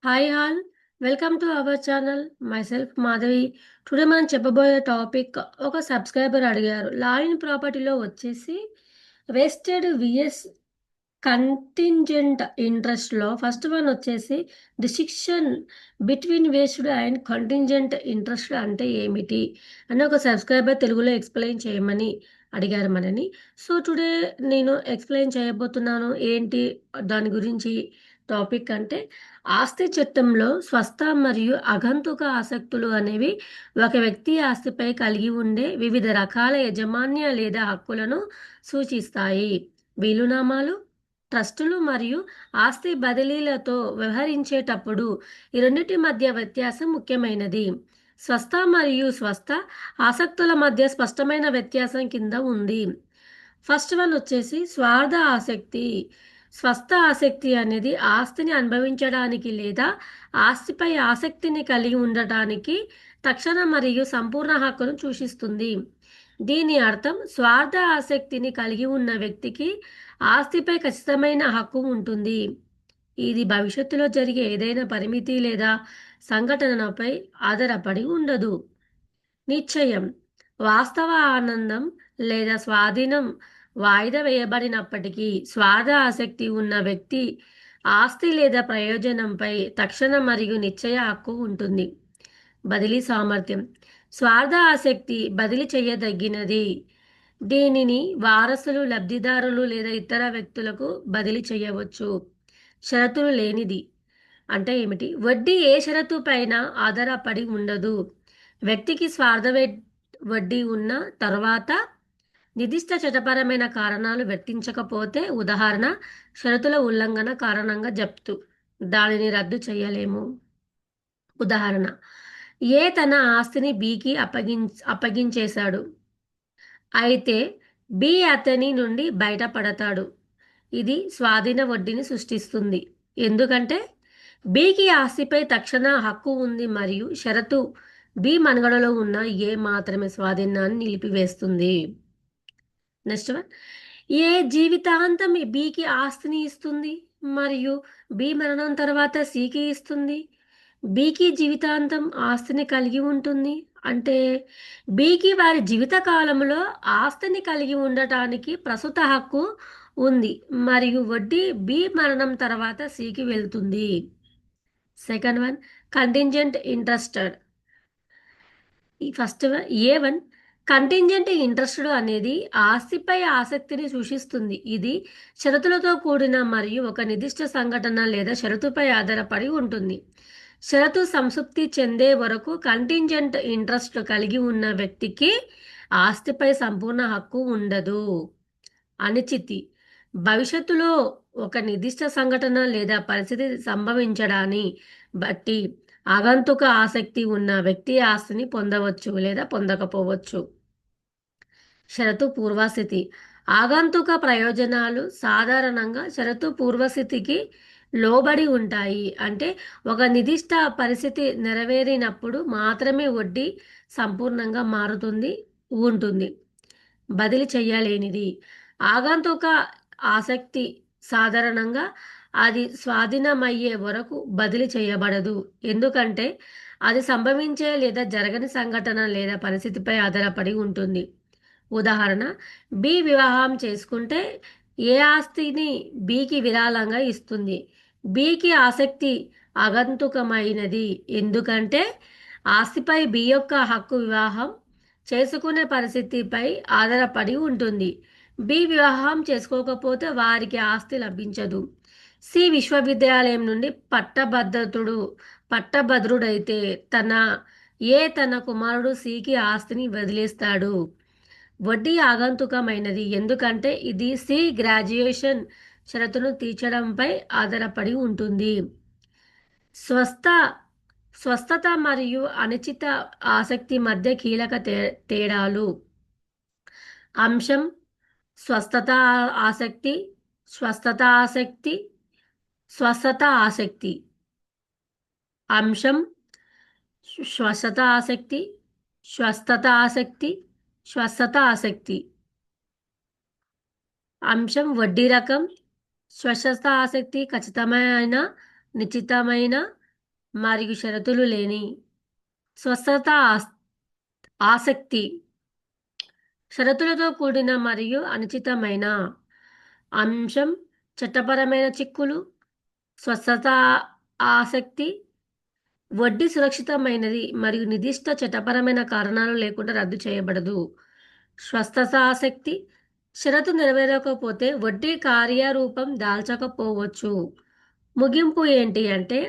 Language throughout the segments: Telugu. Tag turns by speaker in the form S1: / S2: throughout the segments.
S1: Hi all, welcome to our channel. Myself Madhavi. Today మనం చెప్పబోయే టాపిక్, ఒక సబ్స్క్రైబర్ అడిగారు. లా ఇన్ ప్రాపర్టీలో వచ్చేసి వెస్టెడ్ విఎస్ కంటింజెంట్ ఇంట్రెస్ట్లో ఫస్ట్ వన్ వచ్చేసి decision between vested and contingent interest అంటే ఏమిటి అని ఒక సబ్స్క్రైబర్ తెలుగులో ఎక్స్ప్లెయిన్ చేయమని అడిగారు మనని. సో టుడే నేను ఎక్స్ప్లెయిన్ చేయబోతున్నాను. ఏంటి దాని గురించి టాపిక్ అంటే, ఆస్తి చట్టంలో స్వస్థ మరియు అగంతుక ఆసక్తులు అనేవి ఒక వ్యక్తి ఆస్తిపై కలిగి ఉండే వివిధ రకాల యజమాన్య లేదా హక్కులను సూచిస్తాయి. వీలునామాలు, ట్రస్టులు మరియు ఆస్తి బదిలీలతో వ్యవహరించేటప్పుడు ఈ రెండింటి మధ్య వ్యత్యాసం ముఖ్యమైనది. స్వస్థ మరియు స్వస్థ ఆసక్తుల మధ్య స్పష్టమైన వ్యత్యాసం కింద ఉంది. ఫస్ట్ వన్ వచ్చేసి స్వార్థ ఆసక్తి. స్వస్థ ఆసక్తి అనేది ఆస్తిని అనుభవించడానికి లేదా ఆస్తిపై ఆసక్తిని కలిగి ఉండటానికి తక్షణ మరియు సంపూర్ణ హక్కును సూచిస్తుంది. దీని అర్థం, స్వార్థ ఆసక్తిని కలిగి ఉన్న వ్యక్తికి ఆస్తిపై ఖచ్చితమైన హక్కు ఉంటుంది. ఇది భవిష్యత్తులో జరిగే ఏదైనా పరిమితి లేదా సంఘటనపై ఆధారపడి ఉండదు. నిశ్చయం. వాస్తవ ఆనందం లేదా స్వాధీనం వాయిదా వేయబడినప్పటికీ స్వార్థ ఆసక్తి ఉన్న వ్యక్తి ఆస్తి లేదా ప్రయోజనంపై తక్షణ మరియు నిశ్చయ హక్కు ఉంటుంది. బదిలీ సామర్థ్యం. స్వార్థ ఆసక్తి బదిలీ చేయదగినది. దీనిని వారసులు, లబ్ధిదారులు లేదా ఇతర వ్యక్తులకు బదిలీ చేయవచ్చు. షరతులు లేనిది అంటే ఏమిటి? వడ్డీ ఏ షరతు పైన ఆధారపడి ఉండదు. వ్యక్తికి వడ్డీ ఉన్న తర్వాత నిర్దిష్ట చట్టపరమైన కారణాలు వర్తించకపోతే, ఉదాహరణ షరతుల ఉల్లంఘన కారణంగా జప్తు, దానిని రద్దు చేయలేము. ఉదాహరణ, ఏ తన ఆస్తిని బికి అప్పగించేశాడు, అయితే బి అతని నుండి బయటపడతాడు. ఇది స్వాధీన వడ్డీని సృష్టిస్తుంది, ఎందుకంటే బికి ఆస్తిపై తక్షణ హక్కు ఉంది మరియు షరతు బి మనుగడలో ఉన్న ఏ మాత్రమే స్వాధీనాన్ని నిలిపివేస్తుంది. నెక్స్ట్ వన్, ఏ జీవితాంతం బికి ఆస్తిని ఇస్తుంది మరియు బి మరణం తర్వాత సికి ఇస్తుంది. బికి జీవితాంతం ఆస్తిని కలిగి ఉంటుంది అంటే బికి వారి జీవిత కాలంలో ఆస్తిని కలిగి ఉండటానికి ప్రస్తుత హక్కు ఉంది మరియు వడ్డీ బి మరణం తర్వాత సికి వెళ్తుంది. Second one, contingent interested. ఈ ఫస్ట్ ఏ1, కంటింజెంట్ ఇంట్రెస్టెడ్ అనేది ఆస్తిపై ఆసక్తిని సూచిస్తుంది. ఇది షరతులతో కూడిన మరియు ఒక నిర్దిష్ట సంఘటన లేదా షరతుపై ఆధారపడి ఉంటుంది. షరతు సంతృప్తి చెందే వరకు కంటింజెంట్ ఇంట్రెస్ట్ కలిగి ఉన్న వ్యక్తికి ఆస్తిపై సంపూర్ణ హక్కు ఉండదు. అనిశ్చితి. భవిష్యత్తులో ఒక నిర్దిష్ట సంఘటన లేదా పరిస్థితి సంభవించడాన్ని బట్టి ఆగంతుక ఆసక్తి ఉన్న వ్యక్తి ఆస్తిని పొందవచ్చు లేదా పొందకపోవచ్చు. షరతు పూర్వస్థితి. ఆగంతుక ప్రయోజనాలు సాధారణంగా షరతు పూర్వస్థితికి లోబడి ఉంటాయి. అంటే ఒక నిర్దిష్ట పరిస్థితి నెరవేరినప్పుడు మాత్రమే వడ్డీ సంపూర్ణంగా ఉంటుంది. బదిలీ చేయలేనిది. ఆగంతుక ఆసక్తి సాధారణంగా అది స్వాధీనమయ్యే వరకు బదిలీ చేయబడదు, ఎందుకంటే అది సంభవించే లేదా జరగని సంఘటన లేదా పరిస్థితిపై ఆధారపడి ఉంటుంది. ఉదాహరణ, బి వివాహం చేసుకుంటే ఏ ఆస్తిని బికి విరాళంగా ఇస్తుంది. బికి ఆసక్తి ఆగంతుకమైనది, ఎందుకంటే ఆస్తిపై బి యొక్క హక్కు వివాహం చేసుకునే పరిస్థితిపై ఆధారపడి ఉంటుంది. బి వివాహం చేసుకోకపోతే వారికి ఆస్తి లభించదు. సి విశ్వవిద్యాలయం నుండి పట్టభద్రుడైతే తన కుమారుడు సికి ఆస్తిని వదిలేస్తాడు. వడ్డీ ఆగంతుకమైనది, ఎందుకంటే ఇది సి గ్రాడ్యుయేషన్ షరతును తీర్చడంపై ఆధారపడి ఉంటుంది. స్వస్థ స్వస్థత మరియు అనిశ్చిత ఆసక్తి మధ్య కీలక తేడాలు. అంశం, స్వస్థత ఆసక్తి, స్వస్థత ఆసక్తి, స్వస్థత ఆసక్తి. అంశం, స్వస్థత ఆసక్తి, స్వస్థత ఆసక్తి, స్వస్థత ఆసక్తి. అంశం, వడ్డీ రకం. స్వస్థత ఆసక్తి ఖచ్చితమైన, నిశ్చితమైన మరియు షరతులు లేని స్వస్థత ఆసక్తి షరతులతో కూడిన మరియు అనిశ్చితమైన అంశం చట్టపరమైన చిక్కులు స్వస్థత ఆసక్తి వడ్డీ సురక్షితమైనది మరియు నిర్దిష్ట చట్టపరమైన కారణాలు లేకుండా రద్దు చేయబడదు. స్వస్థత ఆసక్తి షరతు నెరవేరకపోతే వడ్డీ కార్యరూపం దాల్చకపోవచ్చు. ముగింపు ఏంటి అంటే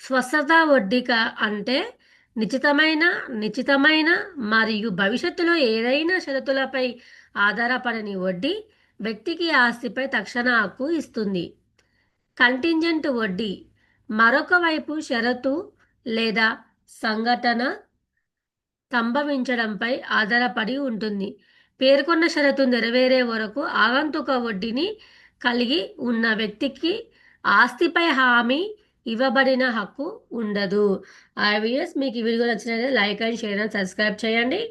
S1: స్వస్థత వడ్డీక అంటే నిశ్చితమైన మరియు భవిష్యత్తులో ఏదైనా షరతులపై ఆధారపడని వడ్డీ వ్యక్తికి ఆస్తిపై తక్షణ హక్కు ఇస్తుంది. కంటింజెంట్ వడ్డీ మరొక వైపు షరతు లేదా సంఘటన సంభవించడంపై ఆధారపడి ఉంటుంది. పేర్కొన్న షరతు నెరవేరే వరకు ఆగంతుక వడ్డీని కలిగి ఉన్న వ్యక్తికి ఆస్తిపై హామీ ఇవ్వబడిన హక్కు ఉండదు. ఐవిఎస్ మీకు ఈ వీడియో నచ్చినట్లయితే like and share and subscribe చేయండి.